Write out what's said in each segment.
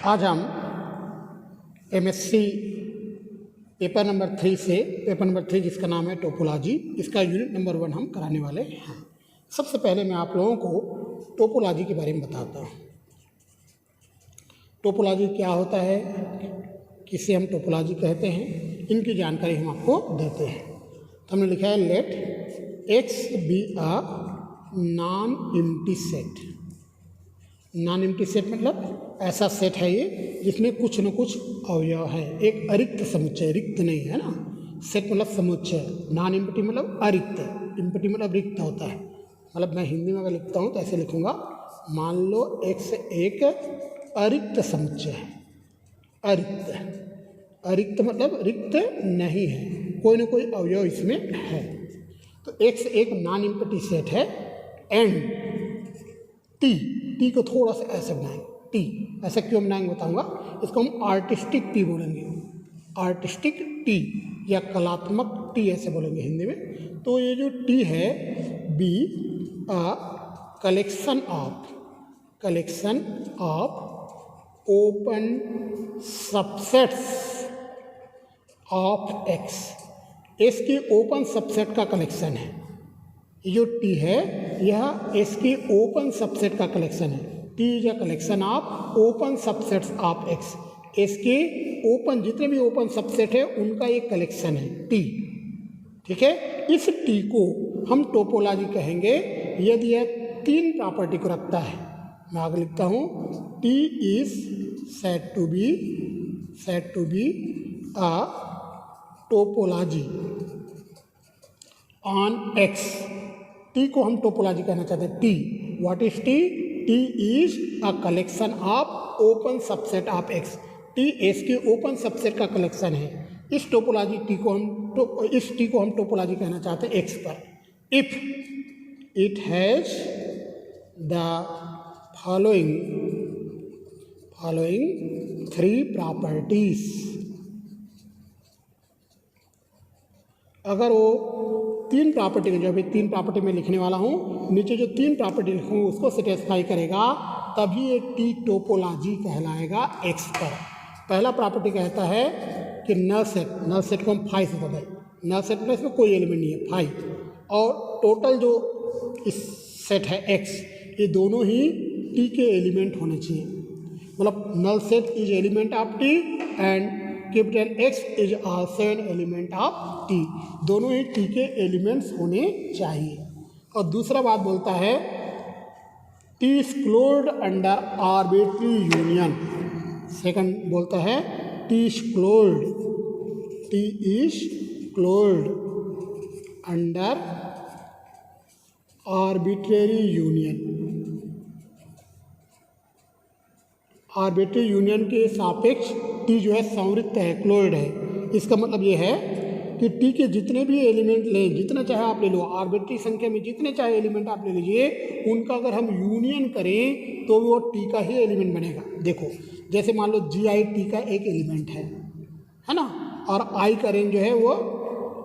आज हम MSc paper number 3 से पेपर नंबर 3 जिसका नाम है टोपोलॉजी, इसका यूनिट नंबर 1 हम कराने वाले हैं। सबसे पहले मैं आप लोगों को टोपोलॉजी के बारे में बताता हूँ। टोपोलॉजी क्या होता है, किसे हम टोपोलॉजी कहते हैं, इनकी जानकारी हम आपको देते हैं। तो हमने लिखा है let X be a non empty set. Non empty set मतलब ऐसा सेट है ये जिसमें कुछ न कुछ अवयव है, एक अरिक्त समुच्चय, रिक्त नहीं है ना। सेट मतलब समुच्चय, नॉन एम्प्टी मतलब अरिक्त, एम्प्टी मतलब रिक्त होता है। मतलब मैं हिंदी में अगर लिखता हूँ तो ऐसे लिखूँगा, मान लो एक्स एक अरिक्त समुच्चय है। अरिक्त, अरिक्त मतलब रिक्त नहीं है, कोई ना कोई अवयव इसमें है। तो एक्स एक नॉन एम्प्टी सेट है एंड टी को थोड़ा सा ऐसे बनाएंगे, टी ऐसा क्यों बनाएंगे बताऊंगा। इसको हम आर्टिस्टिक टी बोलेंगे, आर्टिस्टिक टी या कलात्मक टी ऐसे बोलेंगे हिंदी में। तो ये जो टी है be a collection of open subsets of x. X के ओपन सबसेट का कलेक्शन है। ये जो टी है यह एस के ओपन सबसेट का कलेक्शन है। T is a collection of open subsets of x. S के ओपन जितने भी ओपन सबसेट है उनका एक कलेक्शन है टी, ठीक है। इस टी को हम टोपोलॉजी कहेंगे यदि यह तीन प्रॉपर्टी को रखता है। मैं आगे लिखता हूँ, T is said to be a topology on X. T को हम टोपोलॉजी कहना चाहते हैं। T, what is T? T is a collection of open subset of X. T S के ओपन सबसेट का कलेक्शन है। इस टोपोलॉजी टी को हम टोपोलॉजी कहना चाहते हैं एक्स पर। If it has the following three properties. अगर वो तीन प्रॉपर्टी में, जो अभी तीन प्रॉपर्टी में लिखने वाला हूँ, नीचे जो तीन प्रॉपर्टी लिखूँ उसको सेटिस्फाई करेगा, तभी ये टी टोपोलॉजी कहलाएगा एक्स पर। पहला प्रॉपर्टी कहता है कि नल सेट को हम फाइव से बताएं। नल सेट में इसमें कोई एलिमेंट नहीं है, फाइव। और टोटल जो इस सेट है एक्स, ये दोनों ही टी के एलिमेंट होने चाहिए। मतलब null set is element of T and capital X is also an element of T. दोनों ही टी के एलिमेंट्स होने चाहिए। और दूसरा बात बोलता है T is closed under arbitrary union. Second बोलता है T is closed under arbitrary union. Arbitrary union के सापेक्ष टी जो है संवृत्त है, क्लोज्ड है। इसका मतलब ये है कि टी के जितने भी एलिमेंट लें, जितना चाहे आप ले लो, आर्बिट्री संख्या में जितने चाहे एलिमेंट आप ले लीजिए, उनका अगर हम यूनियन करें तो वो टी का ही एलिमेंट बनेगा। देखो जैसे मान लो जी आई टी का एक एलिमेंट है ना, और आई का रेंज जो है वो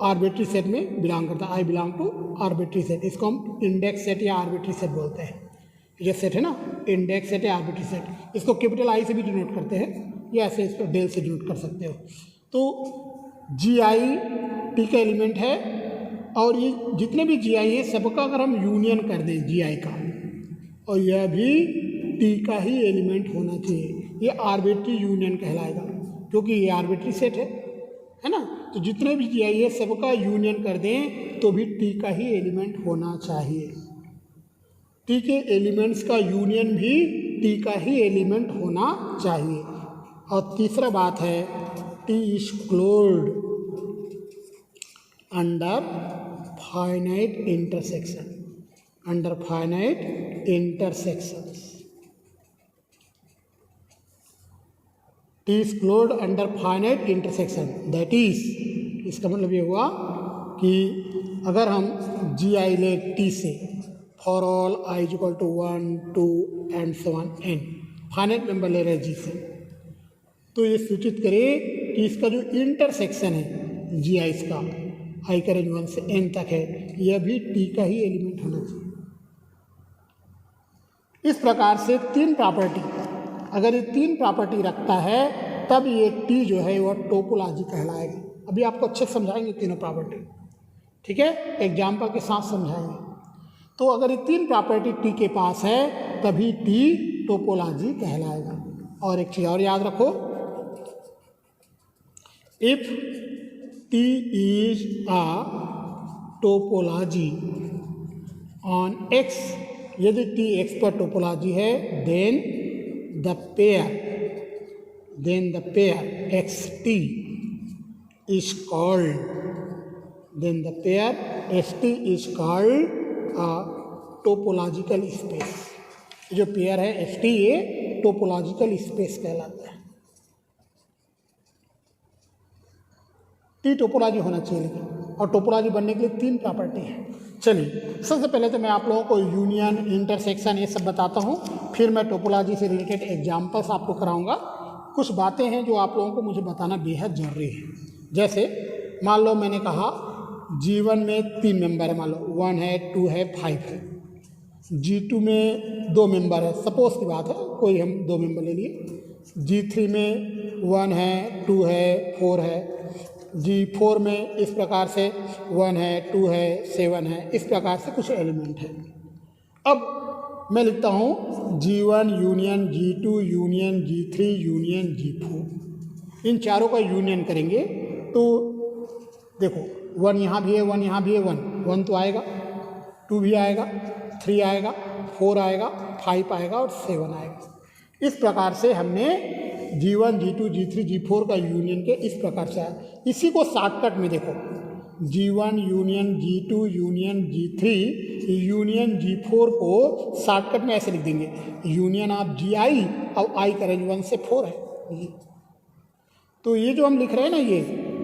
आर्बिट्री सेट में बिलोंग करता है। I belong to arbitrary set. इसको हम इंडेक्स सेट या आर्बिट्री सेट बोलते हैं। ये सेट है ना, इंडेक्स सेट या आर्बिट्री सेट। इसको कैपिटल आई से भी डिनोट करते हैं या ऐसे इसको डेल से डिनोट कर सकते हो। तो जी आई टी का एलिमेंट है, और ये जितने भी जी आई है सबका अगर हम यूनियन कर दें जी आई का, और यह भी टी का ही एलिमेंट होना चाहिए, ये आर्बिट्री यूनियन कहलाएगा, क्योंकि ये आर्बिट्री सेट है ना। तो जितने भी जी आई है सबका यूनियन कर दें तो भी टी का ही एलिमेंट होना चाहिए। टी के एलिमेंट्स का यूनियन भी टी का ही एलिमेंट होना चाहिए। और तीसरा बात है T is closed under finite intersection. T is closed under finite intersection. That is, इसका मतलब ये हुआ कि अगर हम जी आई ले टी से, for all I is equal to 1 2 and so on n, finite number ले रहे हैं जी से, तो ये सूचित करे कि इसका जो इंटरसेक्शन है जी आई का, आई का रेंज 1 से n तक है, यह भी टी का ही एलिमेंट होना चाहिए। इस प्रकार से तीन प्रॉपर्टी अगर ये 3 प्रॉपर्टी रखता है तब ये टी जो है वह टोपोलॉजी कहलाएगा। अभी आपको अच्छे से समझाएंगे तीनों प्रॉपर्टी, ठीक है, एग्जाम्पल के साथ समझाएंगे। तो अगर ये 3 प्रॉपर्टी टी के पास है तभी टी टोपोलॉजी कहलाएगा। और एक चीज़ और याद रखो, if T is a topology on X, यदि टी एक्स पर टोपोलॉजी है, then the pair X T is called a topological space. जो पेयर है एस टी ये टोपोलॉजिकल स्पेस कहलाता है। टी टोपोलॉजी होना चाहिए लेकिन, और टोपोलॉजी बनने के लिए 3 प्रॉपर्टी है। चलिए सबसे पहले तो मैं आप लोगों को यूनियन, इंटरसेक्शन ये सब बताता हूँ, फिर मैं टोपोलॉजी से रिलेटेड एग्जाम्पल्स आपको कराऊंगा। कुछ बातें हैं जो आप लोगों को मुझे बताना बेहद ज़रूरी है। जैसे मान लो मैंने कहा G1 में 3 मेंबर है, मान लो 1 है, 2 है, 5 है। G2 में 2 मेंबर है, सपोज की बात है, कोई हम 2 मेंबर ले लिए। G3 में 1 है, 2 है, 4 है। G4 में इस प्रकार से 1 है, 2 है, 7 है, इस प्रकार से कुछ एलिमेंट है। अब मैं लिखता हूँ G1 union G2 union G3 union G4। इन चारों का यूनियन करेंगे तो देखो 1 यहाँ भी है, 1 यहाँ भी है, 1 तो आएगा, 2 भी आएगा, 3 आएगा, 4 आएगा, 5 आएगा और 7 आएगा। इस प्रकार से हमने G1 G2 G3 G4 का यूनियन के इस प्रकार से आया। इसी को शॉर्टकट में देखो G1 union G2 union G3 union G4 को शॉर्टकट में ऐसे लिख देंगे, यूनियन ऑफ GI और I का रेंज 1 से 4 है। तो ये जो हम लिख रहे हैं ना, ये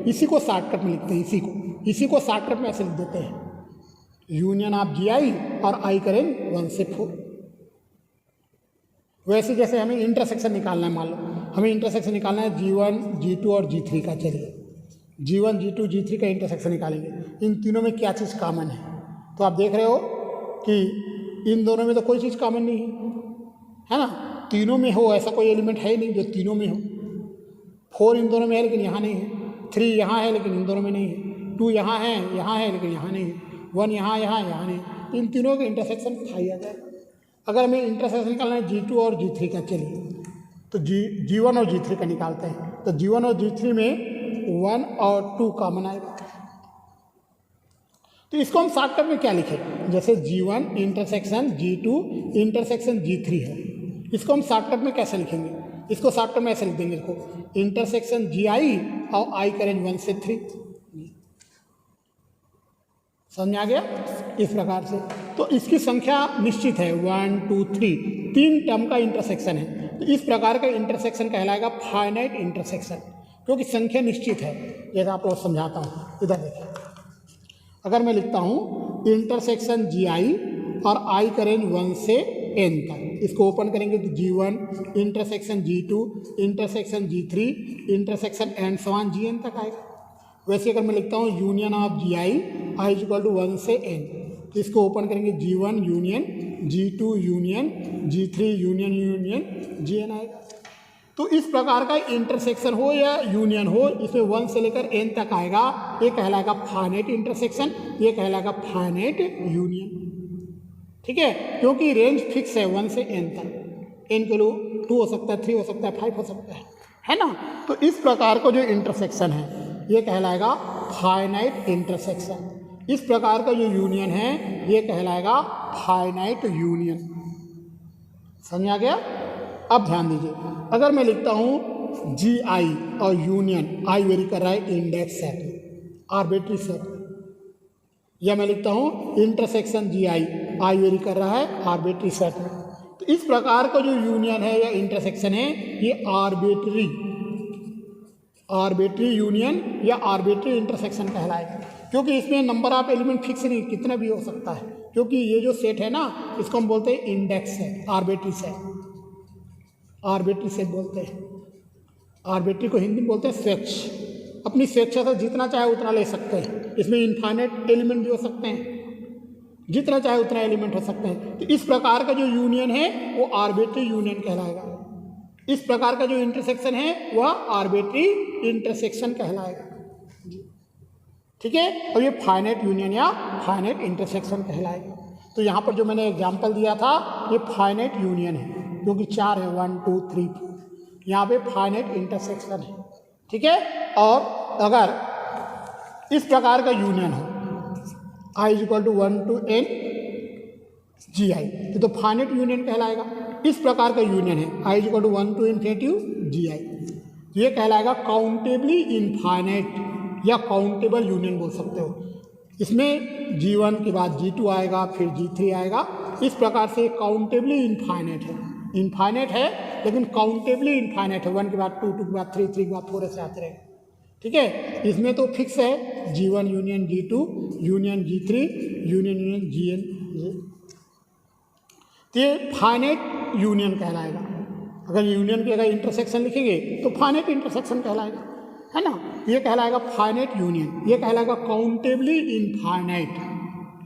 इसी को शॉर्टकट में लिखते हैं, इसी को शॉर्टकट में ऐसे लिख देते हैं, यूनियन ऑफ GI और I का रेंज 1 से 4। वैसे जैसे हमें इंटरसेक्शन निकालना है, मान लो हमें इंटरसेक्शन निकालना है G1 G2 और G3 का। चलिए G1 G2 G3 का इंटरसेक्शन निकालेंगे। इन तीनों में क्या चीज़ कॉमन है? तो आप देख रहे हो कि इन दोनों में तो कोई चीज़ कॉमन नहीं है ना, तीनों में हो ऐसा कोई एलिमेंट है ही नहीं जो तीनों में हो। 4 इन दोनों में है लेकिन यहाँ नहीं है, 3 यहाँ है लेकिन इन दोनों में नहीं है, 2 यहाँ है लेकिन यहाँ नहीं है, 1 यहाँ नहीं। इन तीनों के इंटरसेक्शन 5 आ जाएगा। अगर हमें इंटरसेक्शन निकालना है G2 और G3 का, चलिए तो G1 और G3 का निकालते हैं। तो G1 और G3 में 1 और 2 कॉमन आएगा। तो इसको हम शॉर्टकट में क्या लिखें, जैसे G1 intersection G2 intersection G3 है, इसको हम शॉर्टकट में कैसे लिखेंगे? इसको शॉर्टकट में ऐसे लिख देंगे, इसको इंटरसेक्शन GI और I का रेंज 1 से 3। समझ आ गया? इस प्रकार से तो इसकी संख्या निश्चित है, 1 2 3, 3 टर्म का इंटरसेक्शन है। तो इस प्रकार का इंटरसेक्शन कहलाएगा फाइनाइट इंटरसेक्शन, क्योंकि संख्या निश्चित है। जैसा आप लोग समझाता हूँ, इधर देखिए, अगर मैं लिखता हूँ इंटरसेक्शन GI और I का रेंज 1 से N तक, इसको ओपन करेंगे तो G1 intersection G2 intersection G3 intersection and so on GN तक आएगा। वैसे अगर मैं लिखता हूँ union of GI I equal to 1 से N, तो इसको ओपन करेंगे G1 union G2 union G3 union GN आएगा। तो इस प्रकार का इंटरसेक्शन हो या यूनियन हो, इसमें 1 से लेकर N तक आएगा, ये कहलाएगा फाइनाइट इंटरसेक्शन, ये कहलाएगा फाइनाइट यूनियन। ठीक है, क्योंकि रेंज फिक्स है 1 से N तक। N के लिए 2 हो सकता है, 3 हो सकता है, 5 हो सकता है ना। तो इस प्रकार का जो इंटरसेक्शन है ये कहलाएगा फाइनाइट इंटरसेक्शन। इस प्रकार का जो यूनियन है ये कहलाएगा फाइनाइट यूनियन। समझ आ गया? अब ध्यान दीजिए, अगर मैं लिखता हूँ GI और यूनियन, I वेरी कर रहा है इंडेक्स सेट, आर्बिट्री सेट, या मैं लिखता हूँ इंटरसेक्शन GI, I वेरी कर रहा है आर्बिट्री सेट में। तो इस प्रकार का जो यूनियन है या इंटरसेक्शन है ये आर्बिट्री यूनियन या आर्बिट्री इंटरसेक्शन कहलाएगा, क्योंकि इसमें नंबर ऑफ एलिमेंट फिक्स नहीं, कितना भी हो सकता है, क्योंकि ये जो सेट है ना इसको हम बोलते हैं इंडेक्स सेट, आर्बिट्री सेट बोलते हैं। आर्बिट्री को हिंदी में बोलते हैं स्वेच्छ। अपनी स्वेच्छा से जितना चाहे उतना ले सकते हैं, इसमें इनफाइनाइट एलिमेंट भी हो सकते हैं, जितना चाहे उतना एलिमेंट हो सकते हैं। तो इस प्रकार का जो यूनियन है वो आर्बिट्री यूनियन कहलाएगा। इस प्रकार का जो इंटरसेक्शन है वह आर्बिट्री इंटरसेक्शन कहलाएगा। ठीक है, और ये फाइनाइट यूनियन या फाइनाइट इंटरसेक्शन कहलाएगा। तो यहाँ पर जो मैंने एग्जाम्पल दिया था ये फाइनाइट यूनियन है, क्योंकि 4 है, 1 2 3 4, यहाँ पे फाइनाइट इंटरसेक्शन है। ठीक है, और अगर इस प्रकार का यूनियन हो i = 1 to n gi, तो फाइनाइट यूनियन कहलाएगा। इस प्रकार का यूनियन है i = 1 to ∞ gi, ये कहलाएगा काउंटेबली इनफाइनाइट या काउंटेबल यूनियन बोल सकते हो। इसमें G1 के बाद G2 आएगा, फिर G3 आएगा। इस प्रकार से काउंटेबली इनफाइनाइट है, इनफाइनाइट है लेकिन काउंटेबली इनफाइनाइट है। 1 के बाद 2, 2 के बाद 3, 3 के बाद 4 ऐसे आते रहेंगे। ठीक है, इसमें तो फिक्स है G1 union G2 union G3 union Gn। तो ये फाइनाइट यूनियन कहलाएगा। अगर यूनियन की अगर इंटरसेक्शन लिखेंगे तो फाइनाइट इंटरसेक्शन कहलाएगा, है ना। ये कहलाएगा फाइनाइट यूनियन, ये कहलाएगा काउंटेबली इनफाइनाइट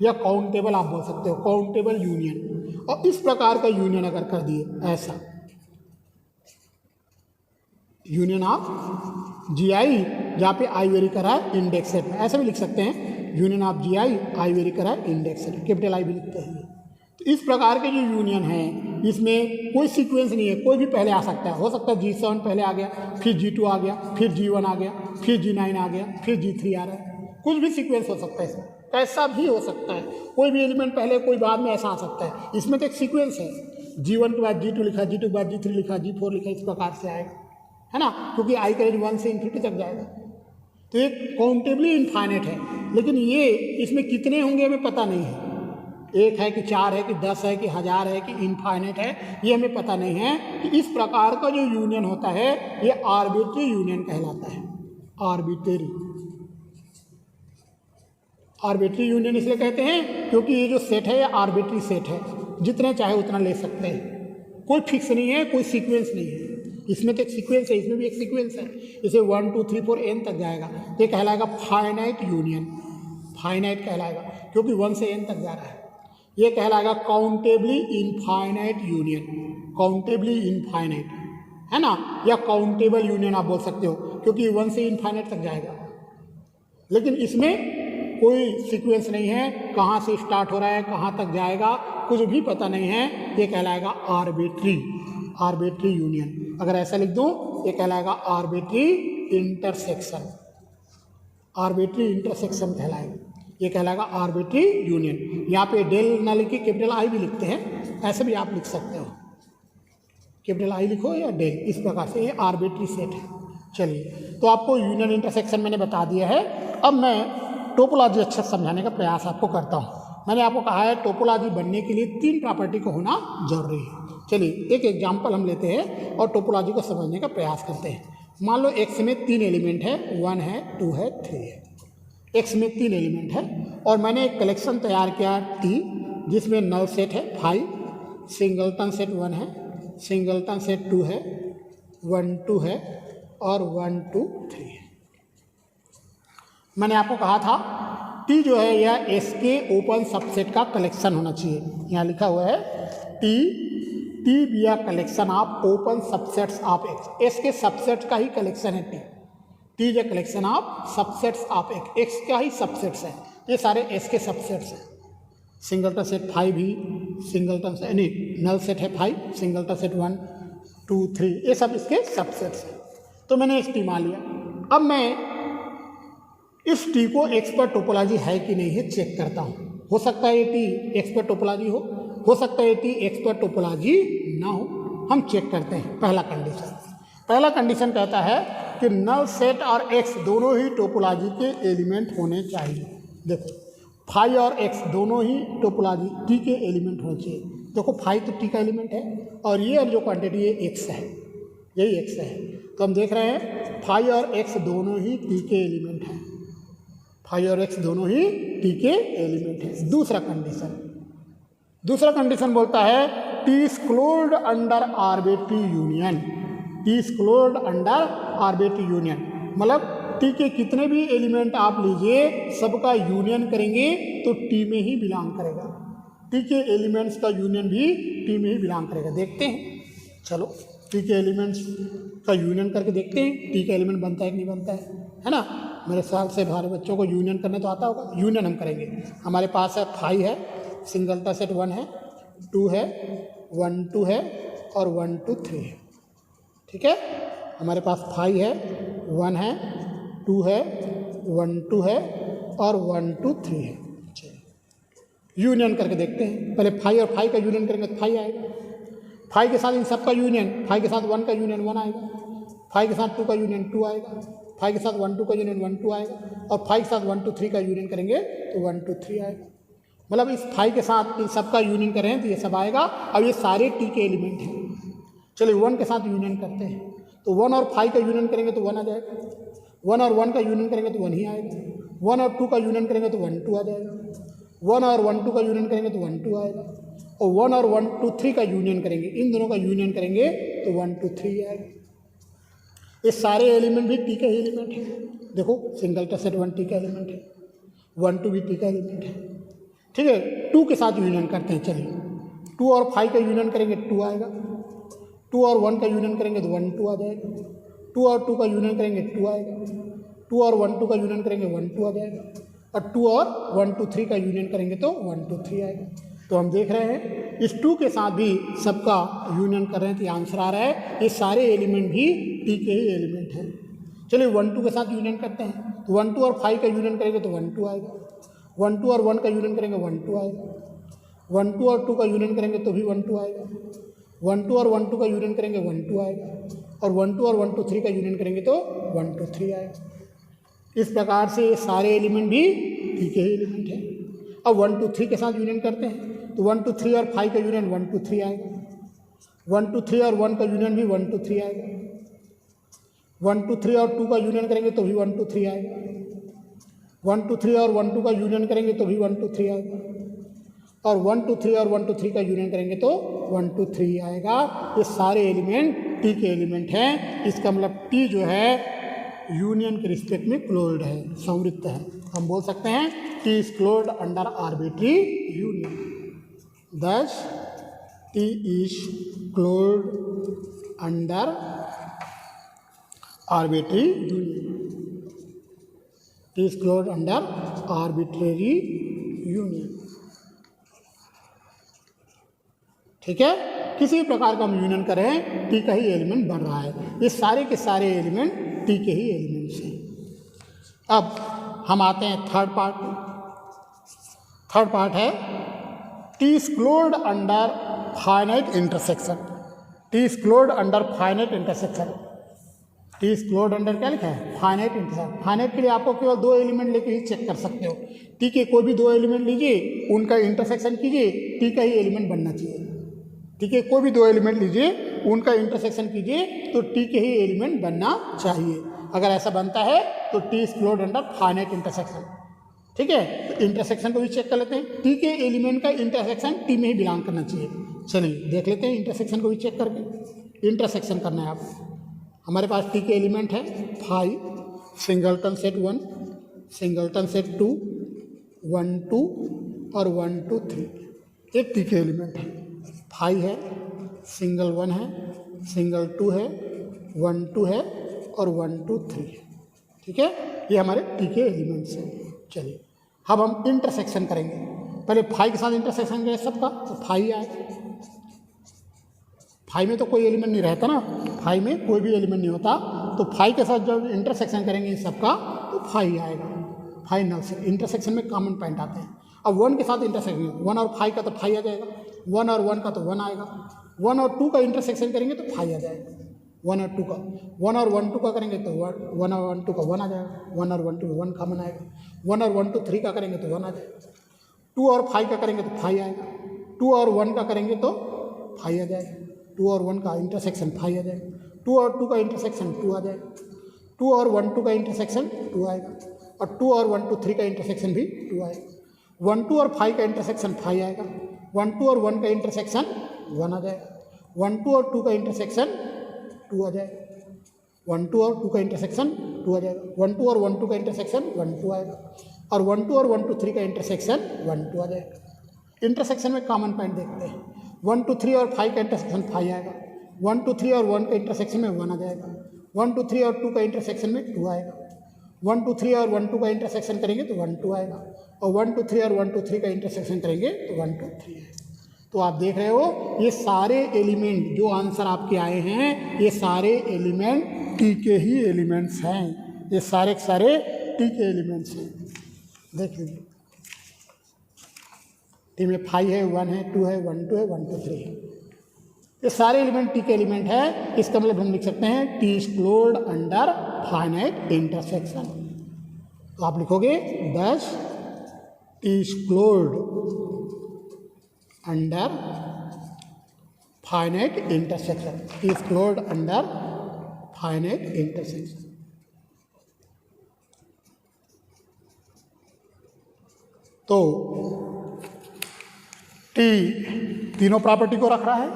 या काउंटेबल आप बोल सकते हो, काउंटेबल यूनियन। और इस प्रकार का यूनियन अगर कर दिए ऐसा यूनियन ऑफ जी आई, जहाँ पे आई वेरी करा है इंडेक्स सेट में, ऐसे भी लिख सकते हैं union of G I vary करा है इंडेक्स सेट, कैपिटल आई भी लिखते हैं। तो इस प्रकार के जो यूनियन है इसमें कोई सीक्वेंस नहीं है, कोई भी पहले आ सकता है। हो सकता है G7 पहले आ गया, फिर G2 आ गया, फिर G1 आ गया, फिर G9 आ गया, फिर G3 आ रहा है। कुछ भी सीक्वेंस हो सकता है, इसमें ऐसा भी हो सकता है, कोई भी एलिमेंट पहले कोई बाद में ऐसा आ सकता है। इसमें तो एक सीक्वेंस है, G1 के बाद G2 लिखा, G2 के बाद G3 लिखा, G4 लिखा, इस प्रकार से आएगा, है ना, क्योंकि आई का रेंज 1 से इन्फिनिटी तक जाएगा। तो ये काउंटेबली इनफाइनाइट है, लेकिन ये इसमें कितने होंगे हमें पता नहीं है। 1 है कि 4 है कि 10 है कि 1000 है कि इनफाइनाइट है, ये हमें पता नहीं है। कि इस प्रकार का जो यूनियन होता है ये आर्बिट्री यूनियन कहलाता है। आर्बिट्री यूनियन इसलिए कहते हैं क्योंकि ये जो सेट है ये आर्बिट्री सेट है, जितने चाहे उतना ले सकते हैं, कोई फिक्स नहीं है, कोई सीक्वेंस नहीं है। इसमें तो एक सीक्वेंस है, इसमें भी एक सीक्वेंस है, इसे 1 2 3 4 n तक जाएगा, ये कहलाएगा फाइनाइट यूनियन, फाइनाइट कहलाएगा क्योंकि 1 से n तक जा रहा है। ये कहलाएगा countably infinite union, countably infinite, है ना, या काउंटेबल यूनियन आप बोल सकते हो, क्योंकि 1 से इनफाइनाइट तक जाएगा। लेकिन इसमें कोई सीक्वेंस नहीं है, कहाँ से स्टार्ट हो रहा है कहाँ तक जाएगा कुछ भी पता नहीं है, ये कहलाएगा आर्बिट्री यूनियन। अगर ऐसा लिख दूँ ये कहलाएगा आर्बिट्री इंटरसेक्शन, आर्बिट्री इंटरसेक्शन कहलाएगा, ये कहलाएगा आर्बिट्री यूनियन। यहाँ पे डेल ना लिखिए, कैपिटल आई भी लिखते हैं, ऐसे भी आप लिख सकते हो, कैपिटल आई लिखो या डेल, इस प्रकार से ये आर्बिट्री सेट है। चलिए, तो आपको यूनियन इंटरसेक्शन मैंने बता दिया है। अब मैं टोपोलॉजी अच्छे से समझाने का प्रयास आपको करता हूँ। मैंने आपको कहा है टोपोलॉजी बनने के लिए 3 प्रॉपर्टी को होना जरूरी है। चलिए एक एग्जाम्पल हम लेते हैं और टोपोलॉजी को समझने का प्रयास करते हैं। मान लो एक्स में 3 एलिमेंट है, 1 है 2 है 3 है। एक्स में 3 एलिमेंट है और मैंने एक कलेक्शन तैयार किया T, जिसमें नल सेट है 5, सिंगलटन सेट 1 है, सिंगलटन सेट 2 है, 1 2 है और 1 2 3 है। मैंने आपको कहा था T जो है यह S के ओपन सबसेट का कलेक्शन होना चाहिए। यहाँ लिखा हुआ है T be a collection of open subsets of X, S के सबसेट का ही कलेक्शन है T is a collection of subsets of X का ही सबसेट्स है, ये सारे S के सबसेट्स हैं। सिंगलटन सेट 5 भी सिंगलटन सेट, नहीं नल सेट है 5, सिंगलटन सेट 1 2 3, ये सब इसके सबसेट्स हैं। तो मैंने एक T मान लिया। अब मैं इस T को X पर टोपोलॉजी है कि नहीं है चेक करता हूँ। हो सकता है ये T X पर टोपोलॉजी हो सकता है ये T X पर टोपोलॉजी ना हो। हम चेक करते हैं। पहला कंडीशन कहता है कि नल सेट और X दोनों ही टोपोलॉजी के एलिमेंट होने चाहिए। देखो 5 और X दोनों ही टोपोलॉजी T के एलिमेंट होने चाहिए। देखो 5 तो T का एलिमेंट है और ये जो क्वांटिटी ये X है, यही X है। तो हम देख रहे हैं 5 और X दोनों ही T के एलिमेंट हैं, 5 और X दोनों ही T के एलिमेंट हैं। दूसरा कंडीशन बोलता है T is closed under arbitrary union, T is closed under arbitrary union, मतलब T के कितने भी एलिमेंट आप लीजिए सबका यूनियन करेंगे तो T में ही बिलोंग करेगा। T के एलिमेंट्स का यूनियन भी T में ही बिलोंग करेगा। देखते हैं, चलो टी के एलिमेंट्स का यूनियन करके देखते हैं टी का एलिमेंट बनता है कि नहीं बनता है ना। मेरे ख्याल से हमारे बच्चों को यूनियन करने तो आता होगा। यूनियन हम करेंगे। हमारे पास है 5 है, सिंगलता सेट 1 है, 2 है, 1 2 है और 1 2 3 है। ठीक है, हमारे पास 5 है, 1 है, 2 है, 1 2 है और 1 2 3 है। यूनियन करके देखते हैं। पहले 5 और 5 का यूनियन करेंगे तो 5 आएगा। 5 के साथ इन सब का यूनियन, 5 के साथ 1 का यूनियन 1 आएगा, 5 के साथ 2 का यूनियन 2 आएगा, 5 के साथ 1 2 का यूनियन 1 2 आएगा और 5 के साथ 1 2 3 का यूनियन करेंगे तो 1 2 3 आएगा। मतलब इस 5 के साथ इन सब का यूनियन करें तो ये सब आएगा। अब ये सारे टी के एलिमेंट हैं। चलिए 1 के साथ यूनियन करते हैं तो 1 और 5 का यूनियन करेंगे तो 1 आ जाएगा। 1 और 1 का यूनियन करेंगे तो 1 ही आएगा। 1 और 2 का यूनियन करेंगे तो 1 2 आ जाएगा। 1 और 1 2 का यूनियन करेंगे तो 1 2 आएगा और 1 और 1 2 3 का यूनियन करेंगे, इन दोनों का यूनियन करेंगे तो 1 2 3 आएगा। ये सारे एलिमेंट भी टी के एलिमेंट हैं। देखो सिंगलता सेट 1 टी का एलिमेंट है, 1 2 भी टी का एलिमेंट है। ठीक है, 2 के साथ यूनियन करते हैं। चलिए 2 और 5 का यूनियन करेंगे 2 आएगा। 2 और 1 का यूनियन करेंगे तो 1 2 आ जाएगा। 2 और 2 का यूनियन करेंगे 2 आएगा। 2 और 1 2 का यूनियन करेंगे 1 2 आ जाएगा और 2 और 1 2 3 का यूनियन करेंगे तो 1 2 3 आएगा। तो हम देख रहे हैं इस 2 के साथ भी सबका यूनियन कर रहे हैं तो ये आंसर आ रहा है। ये सारे एलिमेंट भी टी के ही एलिमेंट हैं। चलिए 1 2 के साथ यूनियन करते हैं तो 1 2 और 5 का यूनियन करेंगे तो 1 2 आएगा। 1 2 और 1 का यूनियन करेंगे 1 2 आएगा। 1 2 और 2 का यूनियन करेंगे तो भी 1 2 आएगा। 1 2 और 1 2 का यूनियन करेंगे 1 2 आएगा और 1 2 और 1 2 3 का यूनियन करेंगे तो 1 2 3 आएगा। इस प्रकार से ये सारे एलिमेंट भी टी के ही एलिमेंट हैं। अब 1 2 3 के साथ यूनियन करते हैं तो 1 2 3 और 5 का यूनियन 1 2 3 आएगा। 1 2 3 और 1 का यूनियन भी 1 2 3 आएगा। 1 2 3 और 2 का यूनियन करेंगे तो भी 1 2 3 आएगा। 1 2 3 और 1 2 का यूनियन करेंगे तो भी 1 2 3 आएगा और 1 2 3 और 1 2 3 का यूनियन करेंगे तो 1 2 3 आएगा। ये सारे एलिमेंट टी के एलिमेंट हैं। इसका मतलब टी जो है यूनियन के रिस्पेक्ट में क्लोज्ड है, संवृत्त है। हम बोल सकते हैं T is closed under arbitrary union. Thus T is closed under arbitrary union. T is closed under arbitrary union. ठीक है, किसी प्रकार का हम यूनियन करें टी का ही एलिमेंट बन रहा है। ये सारे के सारे एलिमेंट टी के ही एलिमेंट्स हैं। अब हम आते हैं थर्ड पार्ट। थर्ड पार्ट है T is closed under finite intersection. T is closed under finite intersection. T is closed under क्या लिखा है? Finite intersection. फाइनाइट के लिए आपको केवल 2 एलिमेंट लेके ही चेक कर सकते हो। टी के कोई भी 2 एलिमेंट लीजिए, उनका इंटरसेक्शन कीजिए, टी का ही एलिमेंट बनना चाहिए। ठीक है, कोई भी 2 एलिमेंट लीजिए, उनका इंटरसेक्शन कीजिए तो टी के ही एलिमेंट बनना चाहिए। अगर ऐसा बनता है तो T is closed under finite intersection. ठीक है, तो इंटरसेक्शन को भी चेक कर लेते हैं। टी के एलिमेंट का इंटरसेक्शन टी में ही बिलोंग करना चाहिए। चलिए देख लेते हैं इंटरसेक्शन को भी चेक करके। इंटरसेक्शन करना है आपको। हमारे पास टी के एलिमेंट है 5, सिंगलटन सेट 1, सिंगलटन सेट 2, 1 2 और 1 2 3। एक टी के एलिमेंट है। 5 है, सिंगल 1 है, सिंगल 2 है, 1 2 है और 1 2 3 है। ठीक है, ये हमारे टी के एलिमेंट्स हैं। चलिए अब हम इंटरसेक्शन करेंगे। पहले 5 के साथ इंटरसेक्शन करें सबका तो 5 आए। 5 में तो कोई एलिमेंट नहीं रहता ना, 5 में कोई भी एलिमेंट नहीं होता, तो 5 के साथ जब इंटरसेक्शन करेंगे इन सबका तो 5 आएगा। फाइनल से इंटरसेक्शन में कॉमन पॉइंट आते हैं। अब 1 के साथ इंटरसेक्शन, 1 और 5 का तो 5 आ जाएगा। 1 और 1 का तो 1 आएगा। 1 और 2 का इंटरसेक्शन करेंगे तो 5 आ जाएगा। 1 और 2 का, 1 और 1 2 का करेंगे तो 1 और 1 2 का 1 आ जाएगा। 1 और 1 2 1 कॉमन आएगा। 1 और 1 2 3 का करेंगे तो 1 आ जाएगा। 2 और 5 का करेंगे तो 5 आएगा। 2 और 1 का करेंगे तो 5 आ जाएगा। 2 और 1 का इंटरसेक्शन 5 आ जाएगा। 2 और 2 का इंटरसेक्शन 2 आ जाएगा। 2 और 1 2 का इंटरसेक्शन 2 आएगा और 2 और 1 2 3 का इंटरसेक्शन भी 2 आएगा। 1 2 और 5 का इंटरसेक्शन 5 आएगा। 1 2 और 1 का इंटरसेक्शन 1 आ जाएगा। 1 2 और 2 का इंटरसेक्शन 2 आ जाएगा। 1 2 और 2 का इंटरसेक्शन 2 आ जाएगा। 1 2 और 1 2 का इंटरसेक्शन 1 2 आएगा और 1 2 और 1 2 3 का इंटरसेक्शन 1 2 आ जाएगा। इंटरसेक्शन में कॉमन पॉइंट देखते हैं। 1 2 3 और 5 का इंटरसेक्शन 5 आएगा। 1 2 3 और 1 का इंटरसेक्शन में 1 आ जाएगा, 1 2 3 और 2 का इंटरसेक्शन में 2 आएगा, 1 2 3 और 1 2 का इंटरसेक्शन करेंगे तो 1 2 आएगा, और 1 2 3 और 1 2 3 का इंटरसेक्शन करेंगे तो 1 2 3 आएगा। तो आप देख रहे हो ये सारे एलिमेंट जो आंसर आपके आए हैं ये सारे एलिमेंट टी के ही एलिमेंट्स हैं, ये सारे के सारे टी के एलिमेंट्स हैं। देख लीजिए टी में 5 है, 1 है, 2 है, 1 2 है, 1 2 3 है, ये सारे एलिमेंट टी के एलिमेंट है। इसका मतलब हम लिख सकते हैं T is closed under finite intersection. तो आप लिखोगे 10 T is closed under finite intersection, T is closed under finite intersection. तो टी तीनों प्रॉपर्टी को रख रहा है,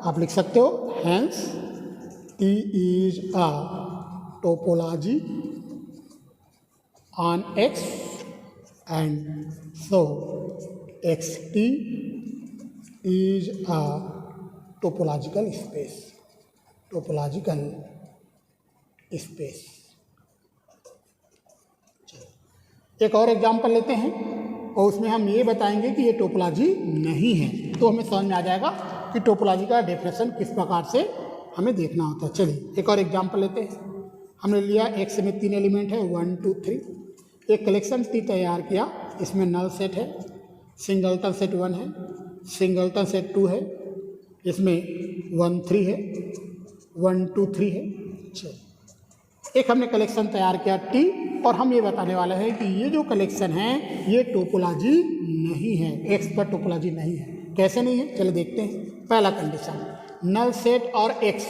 आप लिख सकते हो hence T is a topology on X and so X T is a topological space, topological space. एक और एग्जाम्पल लेते हैं और उसमें हम ये बताएंगे कि ये टोपोलॉजी नहीं है, तो हमें समझ में आ जाएगा कि टोपोलॉजी का डेफिनेशन किस प्रकार से हमें देखना होता है। चलिए एक और एग्जाम्पल लेते हैं। हमने लिया एक्स में 3 एलिमेंट है 1 2 3, एक कलेक्शन टी तैयार किया, इसमें नल सेट है, सिंगलटन सेट 1 है, सिंगलटन सेट 2 है, इसमें 1 3 है, 1 2 3 है। चलिए एक हमने कलेक्शन तैयार किया टी, और हम ये बताने वाले हैं कि ये जो कलेक्शन है ये टोपोलॉजी नहीं है, एक्स पर टोपोलॉजी नहीं है। कैसे नहीं है चलिए देखते हैं। पहला कंडीशन नल सेट और एक्स,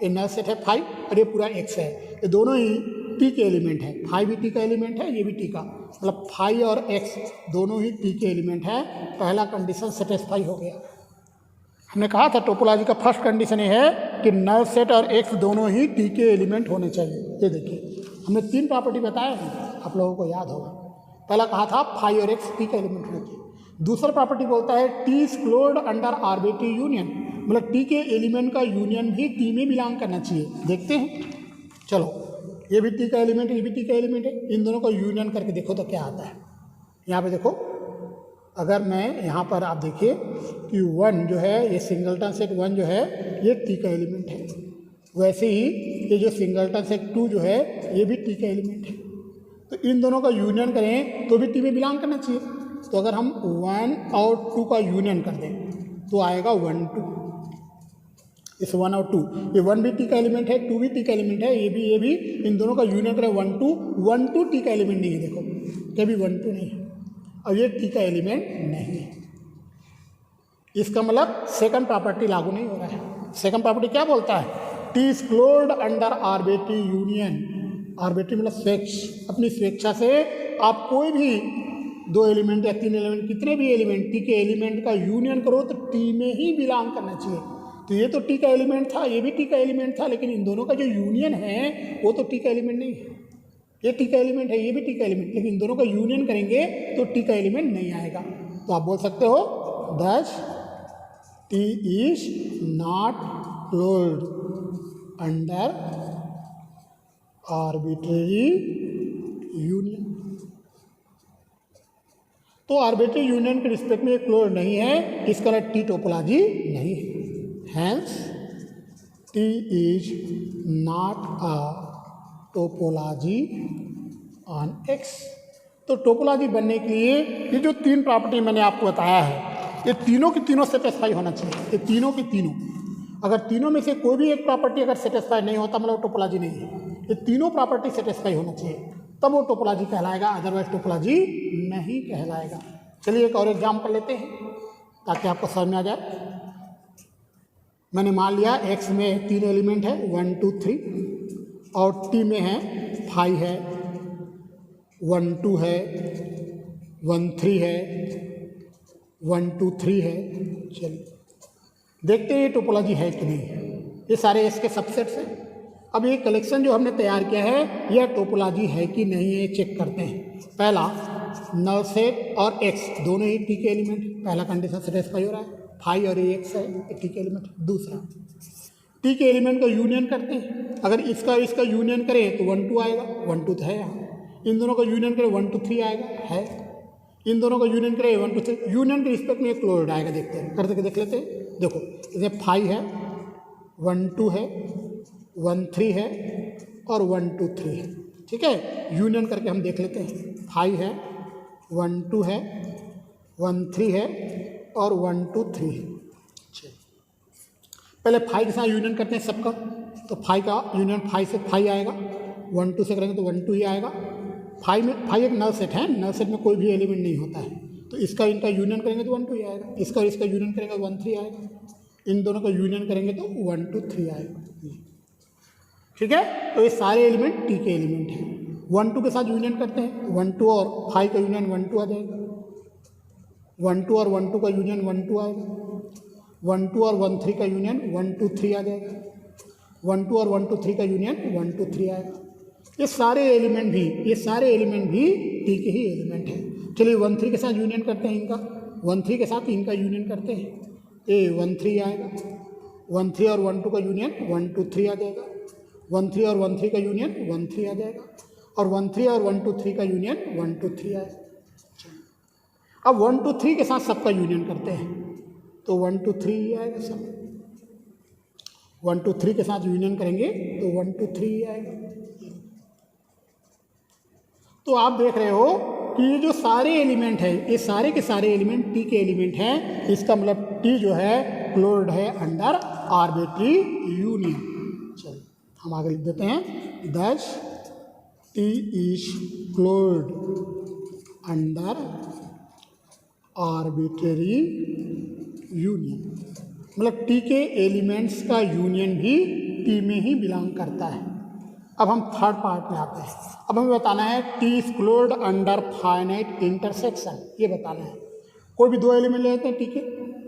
ये नल सेट है 5 और ये पूरा एक्स है, ये दोनों ही टी के एलिमेंट है, 5 भी टी का एलिमेंट है, ये भी टी का, मतलब 5 और एक्स दोनों ही टी के एलिमेंट है। पहला कंडीशन सेटिस्फाई हो गया। हमने कहा था टोपोलॉजी का फर्स्ट कंडीशन ये है कि नल सेट और एक्स दोनों ही टी के एलिमेंट होने चाहिए। ये देखिए हमने 3 प्रॉपर्टी बताए हैं, आप लोगों को याद होगा। पहला कहा था 5 और एक्स टी का एलिमेंट होने चाहिए। दूसरा प्रॉपर्टी बोलता है T is closed under arbitrary union, मतलब टी के एलिमेंट का यूनियन भी टी में बिलोंग करना चाहिए। देखते हैं, चलो ये भी टी का एलिमेंट है, ये भी टी का एलिमेंट है, इन दोनों का यूनियन करके देखो तो क्या आता है। यहाँ पे देखो, अगर मैं यहाँ पर आप देखिए कि 1 जो है ये सिंगलटन सेट 1 जो है ये टी का एलिमेंट है, वैसे ही ये जो सिंगलटन सेट 2 जो है ये भी टी का एलिमेंट है। तो इन दोनों का यूनियन करें तो भी टी में बिलोंग करना चाहिए। तो अगर हम 1 और 2 का यूनियन कर दें तो आएगा 1 2, इस 1 और 2, ये 1 भी टी का एलिमेंट है, 2 भी टी का एलिमेंट है, ये भी इन दोनों का यूनियन करें 1 2 टी का एलिमेंट नहीं है, देखो ये भी 1 2 नहीं है और ये टी का एलिमेंट नहीं है। इसका मतलब सेकंड प्रॉपर्टी लागू नहीं हो रहा है। सेकंड प्रॉपर्टी क्या बोलता है, T is closed under arbitrary union. Arbitrary मतलब स्वेच्छ, अपनी स्वेच्छा से आप कोई भी 2 एलिमेंट या 3 एलिमेंट, कितने भी एलिमेंट टी के एलिमेंट का यूनियन करो तो टी में ही बिलोंग करना चाहिए। तो ये तो टी का एलिमेंट था, ये भी टी का एलिमेंट था, लेकिन इन दोनों का जो यूनियन है वो तो टी का एलिमेंट नहीं है। ये टी का एलिमेंट है, ये भी टी का एलिमेंट, लेकिन इन दोनों का यूनियन करेंगे तो टी का एलिमेंट नहीं आएगा। तो आप बोल सकते हो दस T is not closed under arbitrary union. तो आर्बिट्रेरी यूनियन के रिस्पेक्ट में ये क्लोज नहीं है, इसका मतलब टी टोपोलॉजी नहीं है। Hence T is not a topology on X. तो टोपोलॉजी बनने के लिए ये जो 3 प्रॉपर्टी मैंने आपको बताया है, ये तीनों की तीनों सेटिस्फाई होना चाहिए। ये तीनों की तीनों, अगर तीनों में से कोई भी एक प्रॉपर्टी अगर सेटिस्फाई नहीं होता मतलब टोपोलॉजी नहीं है। ये तीनों प्रॉपर्टी सेटिस्फाई होना चाहिए तब वो टोपोलॉजी कहलाएगा, अदरवाइज टोपोलॉजी नहीं कहलाएगा। चलिए एक और एग्जाम्पल लेते हैं ताकि आपको समझ में आ जाए। मैंने मान लिया एक्स में 3 एलिमेंट है 1 2 3 और टी में है 5 है 1 2 है 1 3 है 1 2 3 है। चलिए देखते हैं ये टोपोलॉजी है कि नहीं है। ये सारे इसके सबसेट्स हैं। अब ये कलेक्शन जो हमने तैयार किया है यह टोपोलॉजी है कि नहीं है चेक करते हैं। पहला नल सेट और एक्स दोनों ही टी के एलिमेंट, पहला कंडीशन सेटिस्फाई हो रहा है। 5 और एक्स है टी के एलिमेंट। दूसरा टी के एलिमेंट का यूनियन करते हैं, अगर इसका इसका यूनियन करें तो 1 2 आएगा, 1 2 तो है यहाँ, इन दोनों का यूनियन करें 1 2 3 आएगा, है, इन दोनों का यूनियन करें 1 2 3, यूनियन के रिस्पेक्ट में एक क्लोराइड आएगा, देखते हैं कर देख लेते हैं। देखो इसे 5 है, 1 2 है, 1 3 है और 1 2 3 है, ठीक है, यूनियन करके हम देख लेते हैं। 5 है, 1 2 है, 1 3 है और 1 2 3 है। पहले 5 के साथ यूनियन करते हैं सबका, तो 5 का यूनियन 5 से 5 आएगा, 1 2 से करेंगे तो 1 2 ही आएगा। 5 एक नल सेट है, नल सेट में कोई भी एलिमेंट नहीं होता है, तो इसका इनका यूनियन करेंगे तो 1 2 ही आएगा, इसका इसका यूनियन करेंगे 1 3 आएगा, इन दोनों का यूनियन करेंगे तो 1 2 3 आएगा, ठीक है। तो ये सारे एलिमेंट टी के एलिमेंट हैं। 1 2 के साथ यूनियन करते हैं, 1 2 और 5 का यूनियन 1 2 आ जाएगा, 1 2 और 1 2 का यूनियन 1 2 आएगा, 1 2 और 1 3 का यूनियन 1 2 3 आ जाएगा, 1 2 और 1 2 3 का यूनियन 1 2 3 आएगा। ये सारे एलिमेंट भी टी के ही एलिमेंट हैं। चलिए 1 3 के साथ यूनियन करते हैं, इनका 1 3 के साथ इनका यूनियन करते हैं, ये 1 3 आएगा, 1 3 और 1 2 का यूनियन 1 2 3 आ जाएगा, 1 3 और 1 3 का यूनियन 1 3 आ जाएगा, और 1 3 और 1 2 3 का यूनियन 1 2 3 आएगा। अब 1 2 3 के साथ सबका यूनियन करते हैं, तो 1 2 3 आएगा सब, 1 2 3 के साथ यूनियन करेंगे तो 1 2 3 आएगा। तो आप देख रहे हो कि ये जो सारे एलिमेंट है, ये सारे के सारे एलिमेंट टी के एलिमेंट हैं। इसका मतलब टी जो है क्लोर्ड है अंडर आर्बिट्री यूनियन। चलिए हम आगे लिख देते हैं, that T is closed under arbitrary union, मतलब टी के एलिमेंट्स का यूनियन भी टी में ही बिलोंग करता है। अब हम थर्ड पार्ट में आते हैं। अब हमें बताना है T is closed under finite intersection, ये बताना है। कोई भी दो एलिमेंट लेते हैं टी के,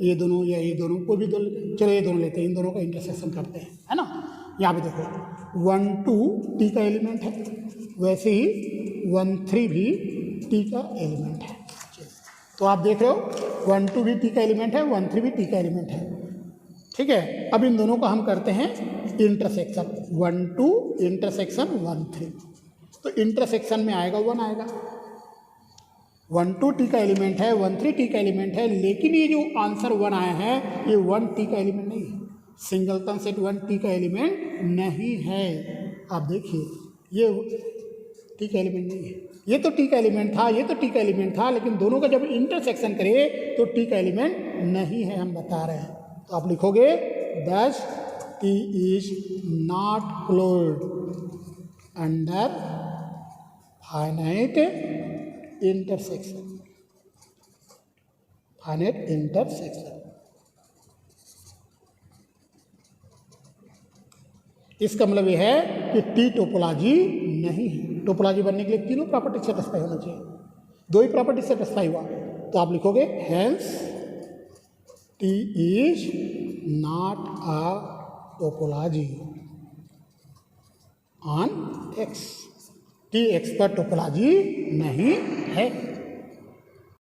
ये दोनों या ये दोनों, कोई भी दो लेते हैं, चलो ये दोनों लेते हैं, इन दोनों का इंटरसेक्शन करते हैं, है ना। यहाँ पे देखो 1 2 टी का एलिमेंट है, वैसे ही 1 3 भी टी का एलिमेंट है। तो आप देख रहे हो 1 2 भी टी का एलिमेंट है, 1 3 भी टी का एलिमेंट है, ठीक है। अब इन दोनों का हम करते हैं इंटरसेक्शन, 1 2 इंटरसेक्शन 1 3, तो इंटरसेक्शन में आएगा 1 आएगा। 1 2 टी का एलिमेंट है, 1 3 टी का एलिमेंट है, लेकिन ये जो आंसर 1 आया है ये 1 टी का एलिमेंट नहीं है, सिंगलटन सेट 1 टी का एलिमेंट नहीं है। आप देखिए ये टी का एलिमेंट नहीं है, ये तो टी का एलिमेंट था, ये तो टी का एलिमेंट था, लेकिन दोनों का जब इंटरसेक्शन करे तो टी का एलिमेंट नहीं है, हम बता रहे हैं। तो आप लिखोगे that T is not closed under finite intersection, finite intersection. इसका मतलब यह है कि टी टोपोलॉजी नहीं है। टोपोलॉजी बनने के लिए तीनों प्रॉपर्टी सेटिस्फाई होना चाहिए, दो ही प्रॉपर्टी सेटिस्फाई हुआ, तो आप लिखोगे hence T is not a topology on X, T X पर टोपोलॉजी नहीं है।